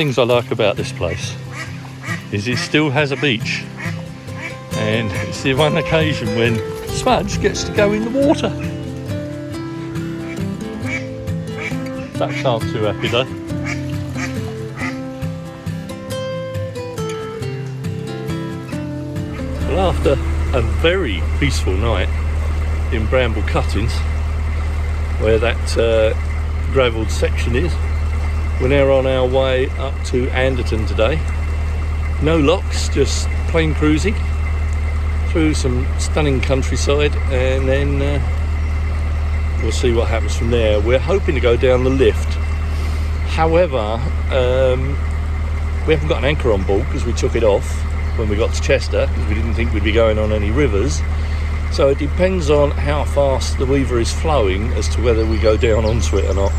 Things I like about this place is it still has a beach, and it's the one occasion when Smudge gets to go in the water. Ducks aren't too happy though. Well, after a very peaceful night in Bramble Cuttings, where that gravelled section is, we're now on our way up to Anderton today. No locks, just plain cruising through some stunning countryside, and then we'll see what happens from there. We're hoping to go down the lift. However, we haven't got an anchor on board because we took it off when we got to Chester because we didn't think we'd be going on any rivers. So it depends on how fast the Weaver is flowing as to whether we go down onto it or not.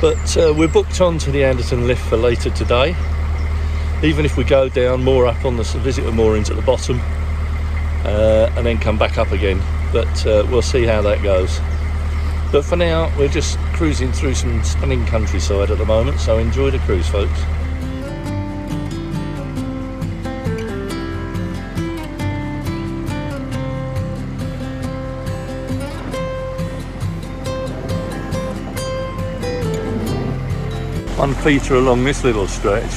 But we're booked on to the Anderton Lift for later today. Even if we go down more up on the visitor moorings at the bottom and then come back up again. But we'll see how that goes. But for now, we're just cruising through some stunning countryside at the moment, so enjoy the cruise, folks. One feature along this little stretch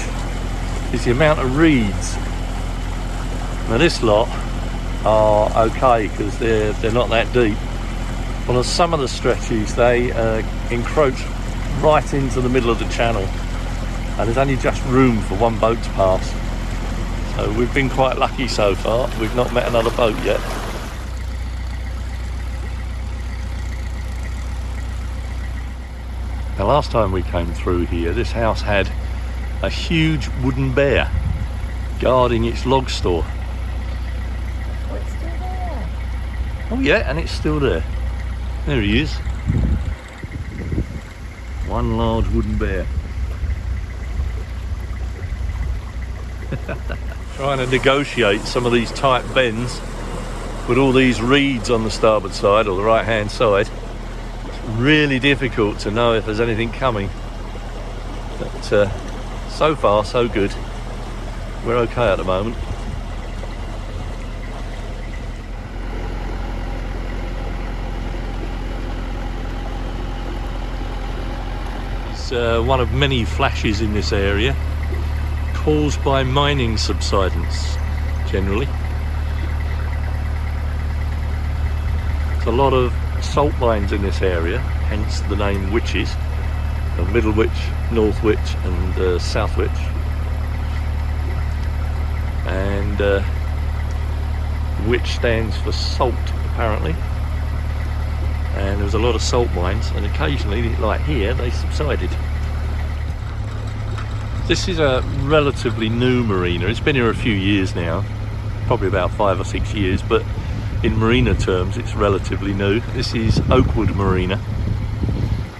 is the amount of reeds. Now this lot are okay because they're not that deep. On some of the stretches they encroach right into the middle of the channel, and there's only just room for one boat to pass. So we've been quite lucky so far. We've not met another boat yet. Now, last time we came through here, this house had a huge wooden bear guarding its log store. Oh, it's still there. Oh yeah, and it's still there. There he is. One large wooden bear. Trying to negotiate some of these tight bends with all these reeds on the starboard side or the right hand side. Really difficult to know if there's anything coming, but so far so good. We're okay at the moment. It's one of many flashes in this area caused by mining subsidence generally. There's a lot of salt mines in this area, hence the name Witches, of Middle Witch, North Witch and South Witch. And Witch stands for salt apparently, and there's a lot of salt mines, and occasionally, like here, they subsided. This is a relatively new marina. It's been here a few years now, probably about 5 or 6 years, but in marina terms it's relatively new. This is Oakwood Marina.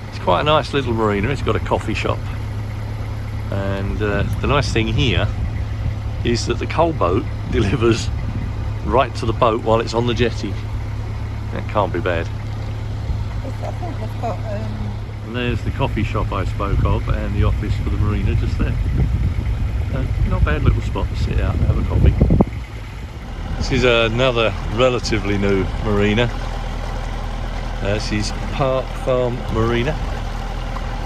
It's quite a nice little marina. It's got a coffee shop, and the nice thing here is that the coal boat delivers right to the boat while it's on the jetty. That can't be bad. I think they've got and there's the coffee shop I spoke of, and the office for the marina just there. Not a bad little spot to sit out and have a coffee. This is another relatively new marina. This is Park Farm Marina.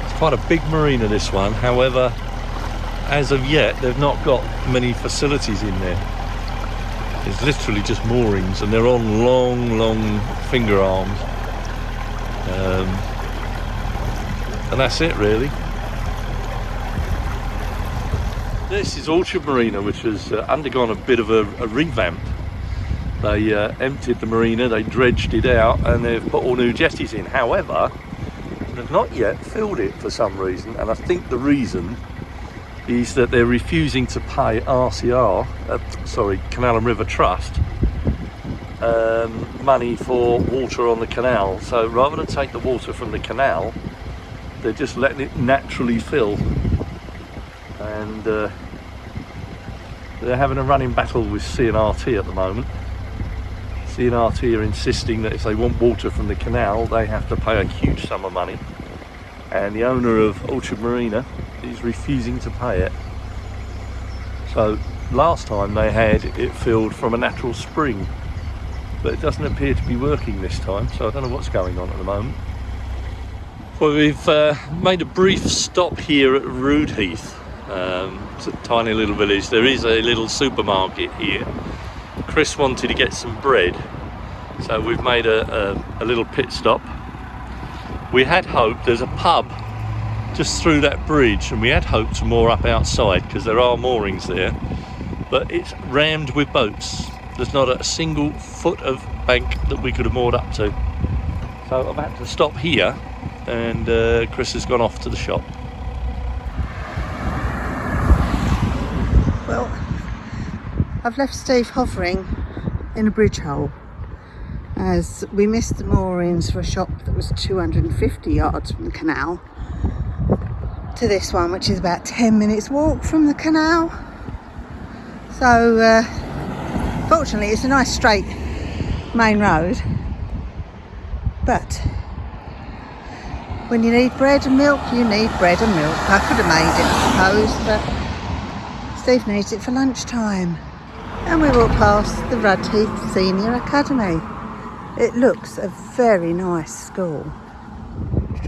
It's quite a big marina, this one. However, as of yet, they've not got many facilities in there. It's literally just moorings, and they're on long finger arms. And that's it, really. This is Orchard Marina, which has undergone a bit of a revamp. They emptied the marina, they dredged it out, and they've put all new jetties in. However, they've not yet filled it for some reason, and I think the reason is that they're refusing to pay RCR, Canal and River Trust, money for water on the canal. So rather than take the water from the canal, they're just letting it naturally fill. And they're having a running battle with CNRT at the moment. CNRT are insisting that if they want water from the canal, they have to pay a huge sum of money. And the owner of Orchard Marina is refusing to pay it. So last time they had it filled from a natural spring, but it doesn't appear to be working this time, so I don't know what's going on at the moment. Well, we've made a brief stop here at Roodheath. It's a tiny little village. There is a little supermarket here. Chris wanted to get some bread, so we've made a little pit stop. We had hoped, there's a pub just through that bridge, and we had hoped to moor up outside because there are moorings there, but it's rammed with boats. There's not a single foot of bank that we could have moored up to. So I've had to stop here, and Chris has gone off to the shop. Well, I've left Steve hovering in a bridge hole as we missed the moorings for a shop that was 250 yards from the canal to this one, which is about 10 minutes walk from the canal. So fortunately it's a nice straight main road, but when you need bread and milk, you need bread and milk. I could have made it, I suppose, but Steve needs it for lunchtime. And we walk past the Roodheath Senior Academy. It looks a very nice school.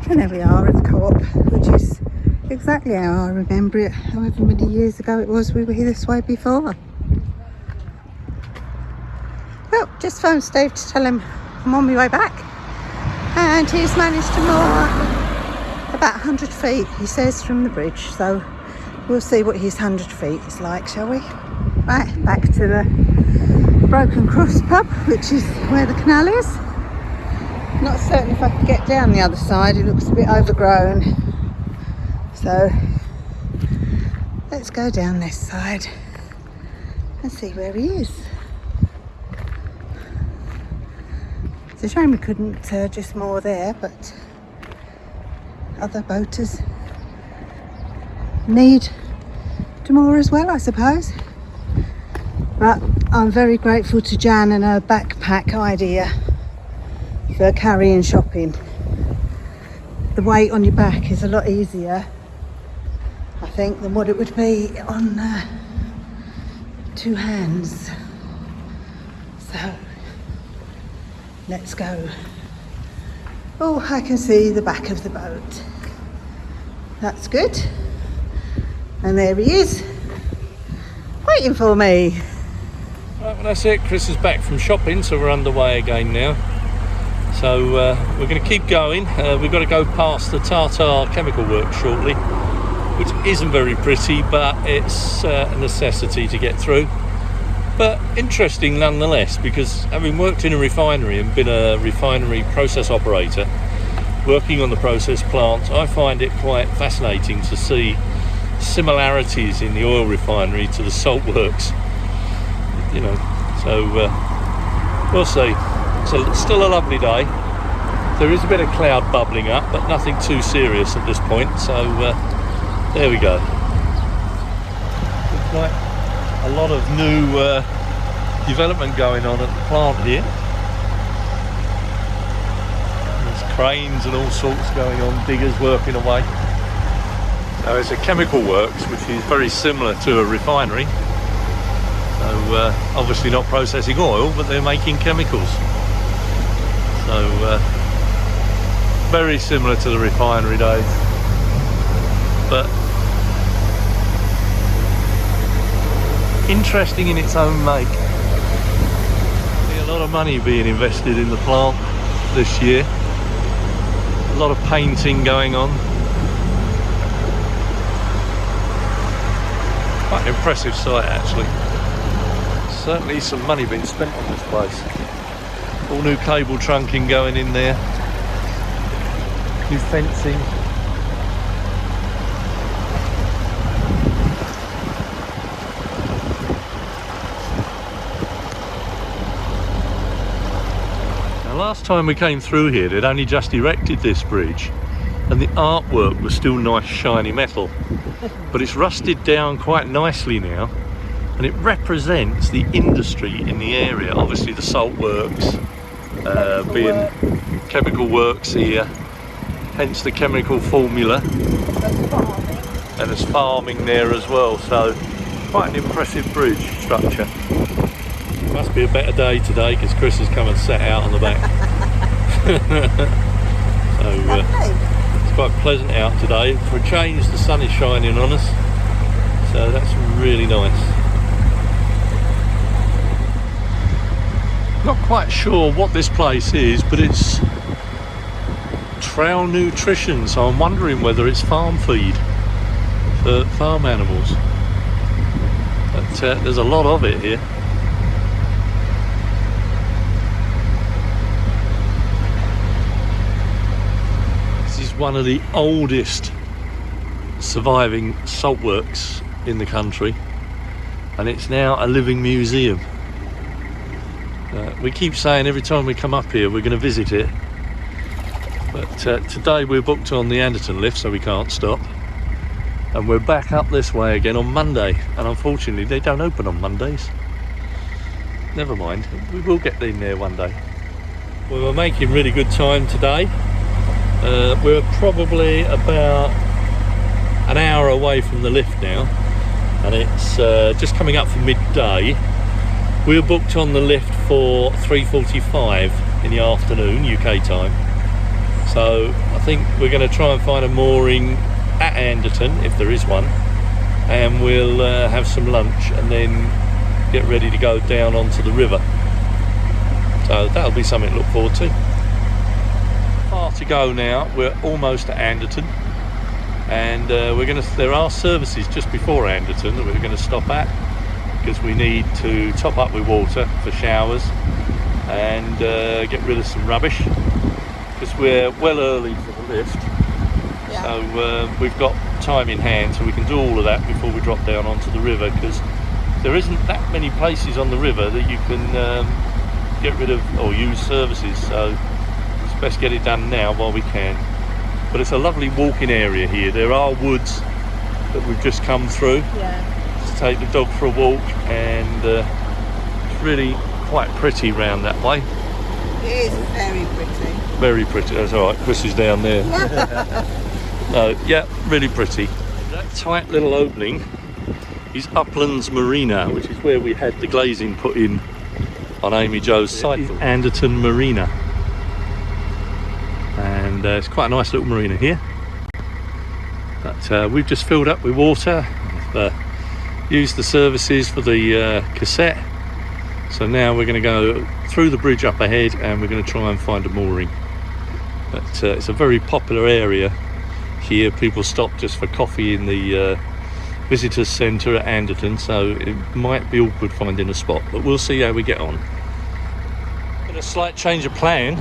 And there we are at the CoOp, which is exactly how I remember it, however many years ago it was we were here this way before. Well, just phoned Steve to tell him I'm on my way back, and he's managed to moor about 100 feet, he says, from the bridge, so we'll see what his 100 feet is like, shall we? Right, back to the Broken Cross pub, which is where the canal is. Not certain if I can get down the other side, it looks a bit overgrown. So let's go down this side and see where he is. It's a shame we couldn't just moor there, but other boaters need to moor as well, I suppose. But I'm very grateful to Jan and her backpack idea for carrying shopping. The weight on your back is a lot easier, I think, than what it would be on two hands. So let's go. Oh, I can see the back of the boat. That's good. And there he is, waiting for me. Right, well, that's it. Chris is back from shopping, so we're underway again now. So we're going to keep going. We've got to go past the Tartar Chemical Works shortly, which isn't very pretty, but it's a necessity to get through. But interesting nonetheless, because having worked in a refinery and been a refinery process operator, working on the process plant, I find it quite fascinating to see similarities in the oil refinery to the salt works. You know, so we'll see. It's still a lovely day. There is a bit of cloud bubbling up, but nothing too serious at this point. So there we go. Looks like a lot of new development going on at the plant here. There's cranes and all sorts going on, diggers working away. Now it's a chemical works, which is very similar to a refinery. So obviously not processing oil, but they're making chemicals. So very similar to the refinery days, but interesting in its own make. A lot of money being invested in the plant this year. A lot of painting going on. Quite an impressive sight actually. Certainly some money being spent on this place. All new cable trunking going in there. New fencing. Now last time we came through here, they'd only just erected this bridge, and the artwork was still nice shiny metal. But it's rusted down quite nicely now, and it represents the industry in the area. Obviously the salt works, being chemical works here, hence the chemical formula. and there's farming there as well, so quite an impressive bridge structure. Must be a better day today because Chris has come and sat out on the back. So it's quite pleasant out today. For a change, the sun is shining on us, so that's really nice. Not quite sure what this place is, but it's trail nutrition, so I'm wondering whether it's farm feed for farm animals. But there's a lot of it here. This is one of the oldest surviving saltworks in the country, and it's now a living museum. We keep saying every time we come up here we're going to visit it, but today we're booked on the Anderton Lift, so we can't stop, and we're back up this way again on Monday, and unfortunately they don't open on Mondays. Never mind, we will get in there one day. We were making really good time today. We're probably about an hour away from the lift now, and it's just coming up for midday. We were booked on the lift for 3:45 in the afternoon UK time, so I think we're going to try and find a mooring at Anderton if there is one, and we'll have some lunch and then get ready to go down onto the river. So that'll be something to look forward to. Far to go now. We're almost at Anderton, and there are services just before Anderton that we're going to stop at, because we need to top up with water for showers and get rid of some rubbish, because we're well early for the lift. Yeah. So we've got time in hand, so we can do all of that before we drop down onto the river, because there isn't that many places on the river that you can get rid of or use services, so it's best get it done now while we can. But it's a lovely walking area here. There are woods that we've just come through. Yeah. Take the dog for a walk, and it's really quite pretty round that way. It is very pretty. Very pretty. That's all right. Chris is down there. No, yeah, really pretty. That tight little opening is Uplands Marina, which is where we had the glazing put in on AmyJo's site. Anderton Marina, and it's quite a nice little marina here. But we've just filled up with water. Used the services for the cassette, so now we're going to go through the bridge up ahead and we're going to try and find a mooring. But it's a very popular area here. People stop just for coffee in the visitors centre at Anderton, so it might be awkward finding a spot, but we'll see how we get on. In a slight change of plan,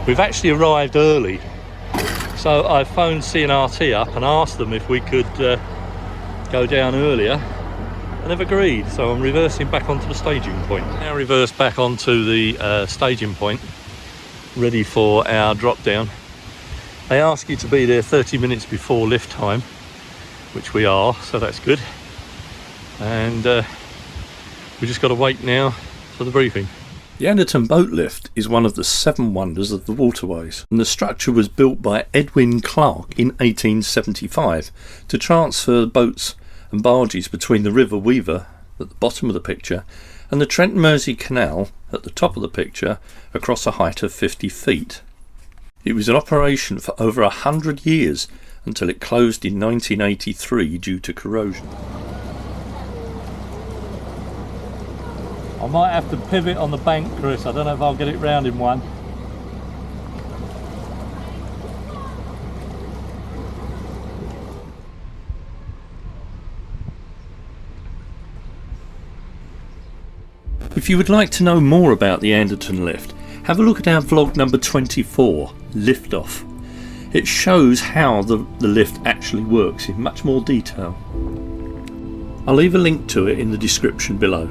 we've actually arrived early, so I phoned CNRT up and asked them if we could go down earlier, and they've agreed, so I'm reversing back onto the staging point. Now reverse back onto the staging point, ready for our drop down. They ask you to be there 30 minutes before lift time, which we are, so that's good, and we just got to wait now for the briefing. The Anderton boat lift is one of the 7 wonders of the waterways, and the structure was built by Edwin Clark in 1875 to transfer boats and barges between the River Weaver at the bottom of the picture and the Trent Mersey Canal at the top of the picture across a height of 50 feet. It was in operation for over 100 years until it closed in 1983 due to corrosion. I might have to pivot on the bank, Chris. I don't know if I'll get it round in one. If you would like to know more about the Anderton Lift, have a look at our vlog number 24, Liftoff. It shows how the lift actually works in much more detail. I'll leave a link to it in the description below.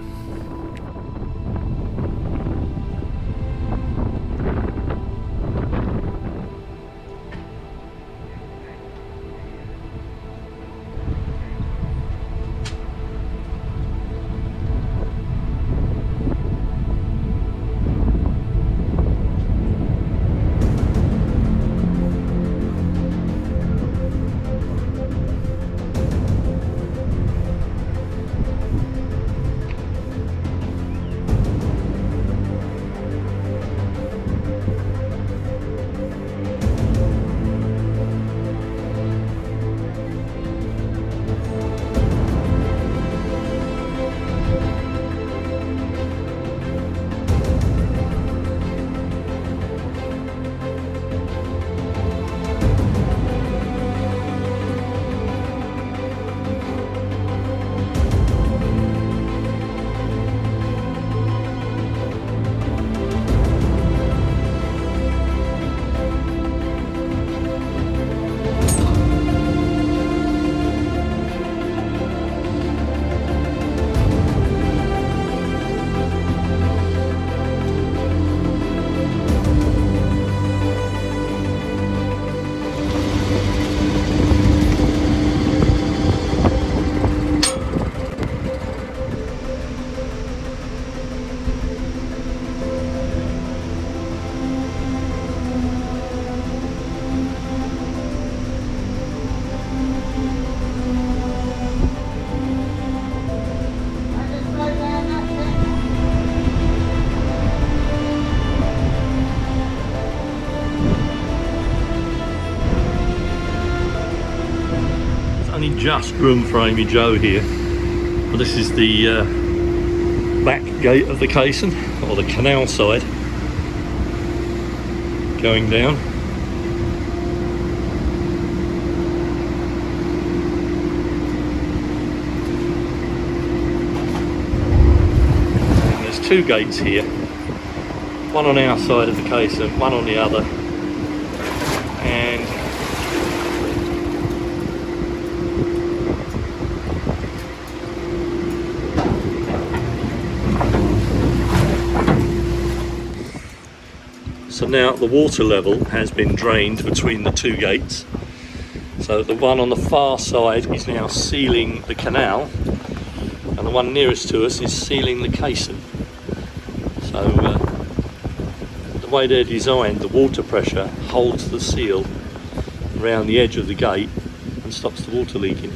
just room for AmyJo here. Well, this is the back gate of the caisson, or the canal side, going down. And there's two gates here, one on our side of the caisson, one on the other, and so now the water level has been drained between the two gates. So the one on the far side is now sealing the canal, and the one nearest to us is sealing the caisson. So the way they're designed, the water pressure holds the seal around the edge of the gate and stops the water leaking.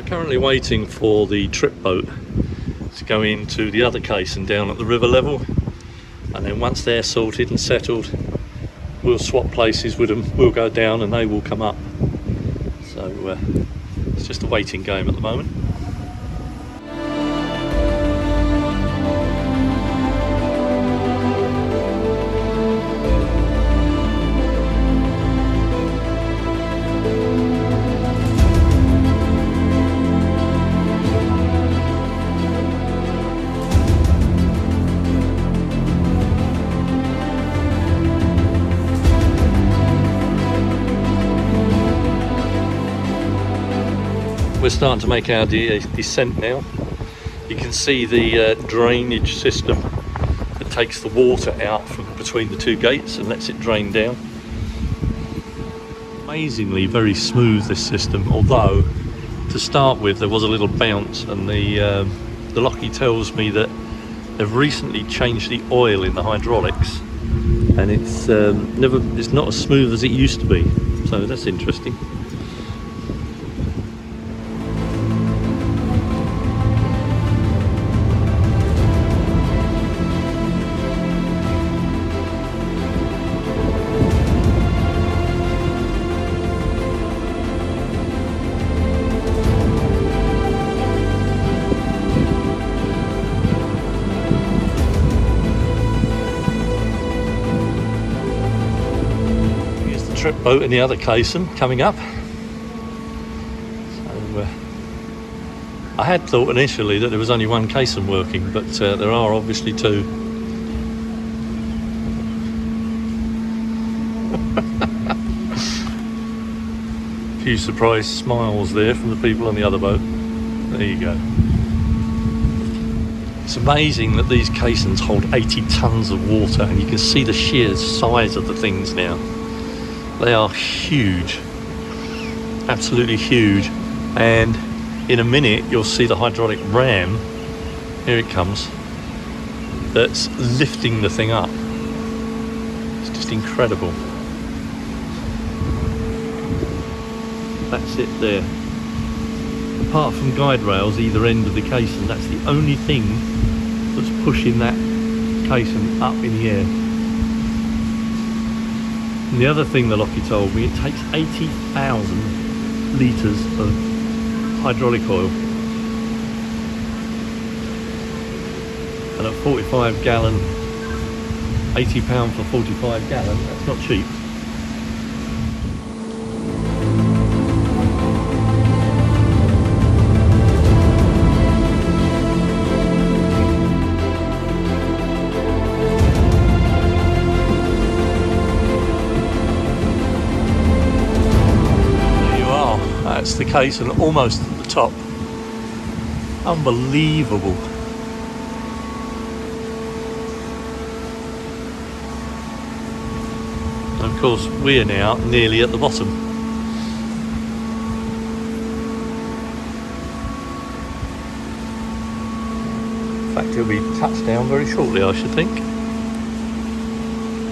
Currently waiting for the trip boat to go into the other caisson down at the river level, and then once they're sorted and settled, we'll swap places with them. We'll go down and they will come up. So it's just a waiting game at the moment. We're starting to make our descent now. You can see the drainage system that takes the water out from between the two gates and lets it drain down. Amazingly very smooth, this system, although to start with there was a little bounce, and the Lockie tells me that they've recently changed the oil in the hydraulics, and it's not as smooth as it used to be, so that's interesting. Trip boat in the other caisson coming up. So I had thought initially that there was only one caisson working, but there are obviously two. A few surprised smiles there from the people on the other boat. There you go. It's amazing that these caissons hold 80 tons of water, and you can see the sheer size of the things now. They are huge, absolutely huge, and in a minute you'll see the hydraulic ram, here it comes, that's lifting the thing up. It's just incredible. That's it there. Apart from guide rails either end of the caisson, that's the only thing that's pushing that caisson up in the air. And the other thing the Lockie told me, it takes 80,000 litres of hydraulic oil. And at 45 gallon, £80 for 45 gallon, that's not cheap. That's the caisson, almost at the top. Unbelievable. And of course we're now nearly at the bottom. In fact, it'll be touched down very shortly, I should think.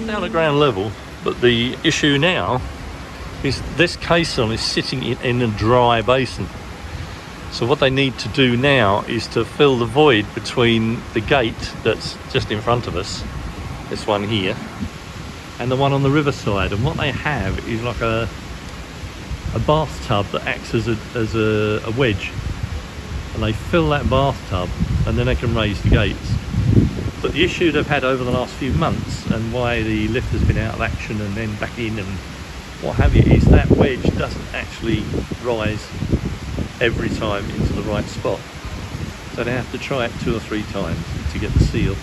Down at ground level, but the issue now is this caisson is sitting in a dry basin. So what they need to do now is to fill the void between the gate that's just in front of us, this one here, and the one on the riverside. And what they have is like a bathtub that acts as a wedge, and they fill that bathtub and then they can raise the gates. But the issue they've had over the last few months, and why the lift has been out of action and then back in and what have you, is that wedge doesn't actually rise every time into the right spot. So they have to try it 2 or 3 times to get the seal.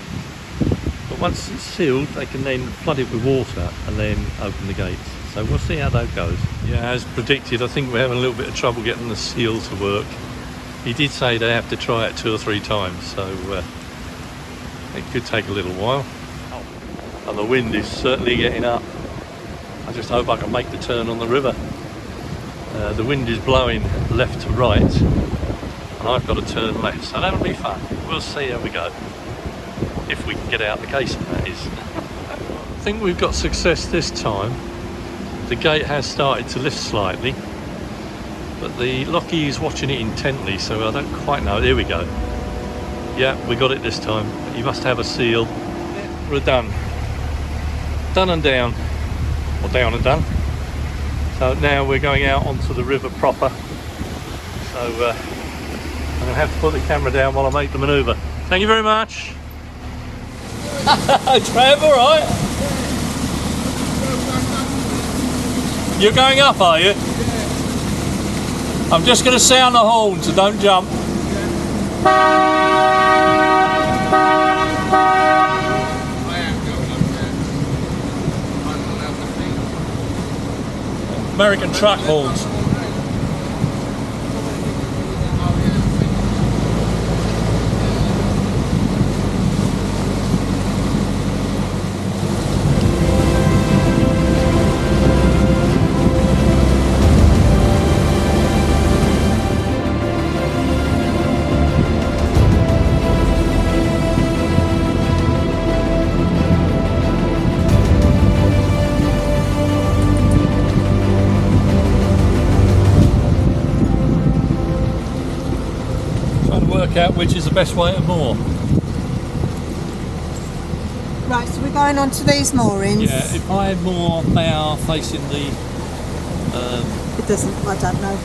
But once it's sealed, they can then flood it with water and then open the gates. So we'll see how that goes. Yeah, as predicted, I think we're having a little bit of trouble getting the seal to work. He did say they have to try it 2 or 3 times, so it could take a little while. And the wind is certainly getting up. I just hope I can make the turn on the river. The wind is blowing left to right, and I've got to turn left, so that'll be fun. We'll see how we go. If we can get out the casing, that is. I think we've got success this time. The gate has started to lift slightly, but the Lockie is watching it intently, so I don't quite know. There we go. Yeah, we got it this time. You must have a seal. We're done. Done and down. Or down and done. So now we're going out onto the river proper. So I'm going to have to put the camera down while I make the manoeuvre. Thank you very much. Trev, all right? You're going up, are you? I'm just going to sound the horn, so don't jump. American truck horns. Out which is the best way to moor. Right, so we're going on to these moorings. Yeah, if I moor, they are facing the... It doesn't, I don't know.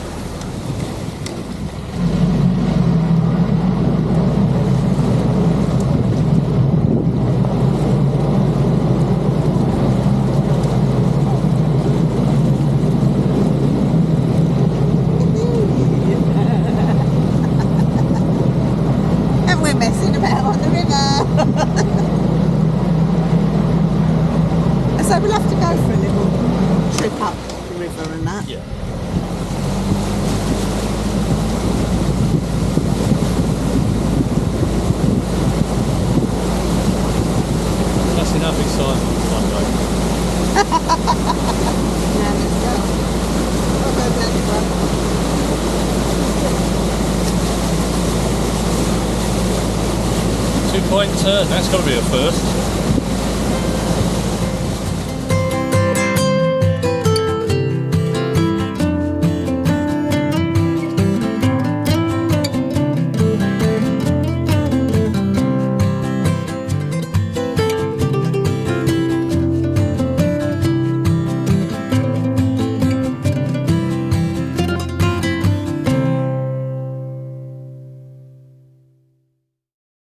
So we'll have to go for a little trip up the river and that. Yeah. That's enough excitement. Yeah, let's go. I'll go down the road. 2-point turn, that's got to be a first.